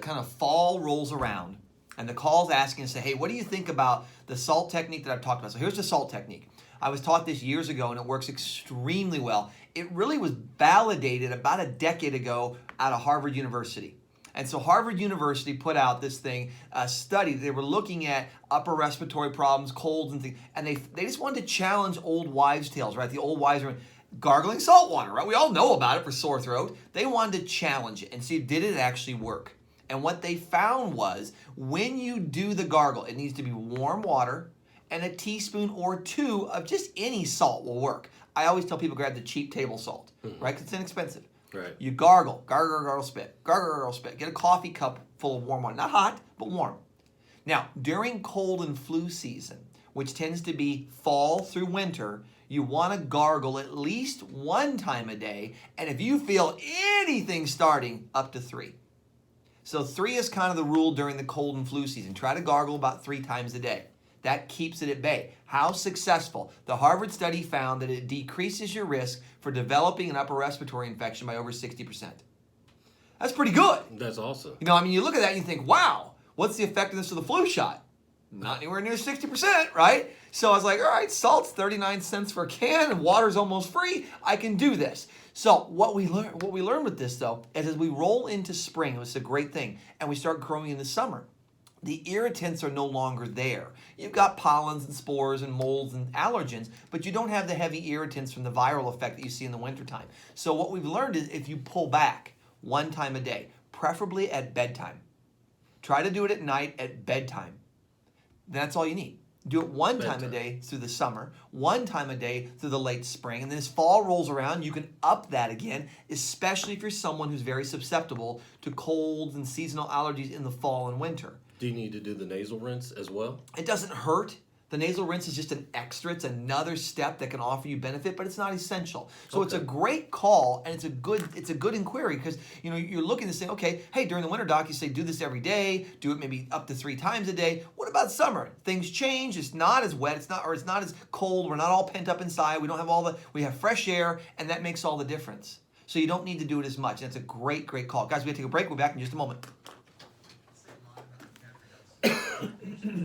kind of fall rolls around, and the call's asking us, say, hey, what do you think about the salt technique that I've talked about? So here's the salt technique. I was taught this years ago, and it works extremely well. It really was validated about a decade ago out of Harvard University. And so Harvard University put out this thing, a study. They were looking at upper respiratory problems, colds and things, and they just wanted to challenge old wives' tales, right? The old wives were gargling salt water, right? We all know about it for sore throat. They wanted to challenge it and see, did it actually work? And what they found was, when you do the gargle, it needs to be warm water, and a teaspoon or two of just any salt will work. I always tell people, grab the cheap table salt, right? 'Cause it's inexpensive. Right. You gargle, spit, gargle, spit. Get a coffee cup full of warm water. Not hot, but warm. Now, during cold and flu season, which tends to be fall through winter, you want to gargle at least one time a day, and if you feel anything starting, up to 3. So 3 is kind of the rule during the cold and flu season. Try to gargle about 3 times a day. That keeps it at bay. How successful? The Harvard study found that it decreases your risk for developing an upper respiratory infection by over 60%. That's pretty good. That's awesome. You know, I mean, you look at that and you think, wow, what's the effectiveness of the flu shot? Not anywhere near 60%, right? So I was like, all right, salt's 39 cents for a can and water's almost free. I can do this. So what we learned with this, though, is as we roll into spring, it's a great thing, and we start growing in the summer, the irritants are no longer there. You've got pollens and spores and molds and allergens, but you don't have the heavy irritants from the viral effect that you see in the wintertime. So what we've learned is, if you pull back one time a day, preferably at bedtime, try to do it at night at bedtime. That's all you need. Do it one time a day through the summer, one time a day through the late spring, and then as fall rolls around, you can up that again, especially if you're someone who's very susceptible to colds and seasonal allergies in the fall and winter. Do you need to do the nasal rinse as well? It doesn't hurt. The nasal rinse is just an extra. It's another step that can offer you benefit, but it's not essential. So It's a great call, and it's a good inquiry, because you're looking to say, okay, hey, during the winter, doc, you say do this every day, do it maybe up to 3 times a day. What about summer? Things change. It's not as wet. It's not as cold. We're not all pent up inside. We have fresh air, and that makes all the difference. So you don't need to do it as much. And it's a great, great call. Guys, we have to take a break. We'll be back in just a moment.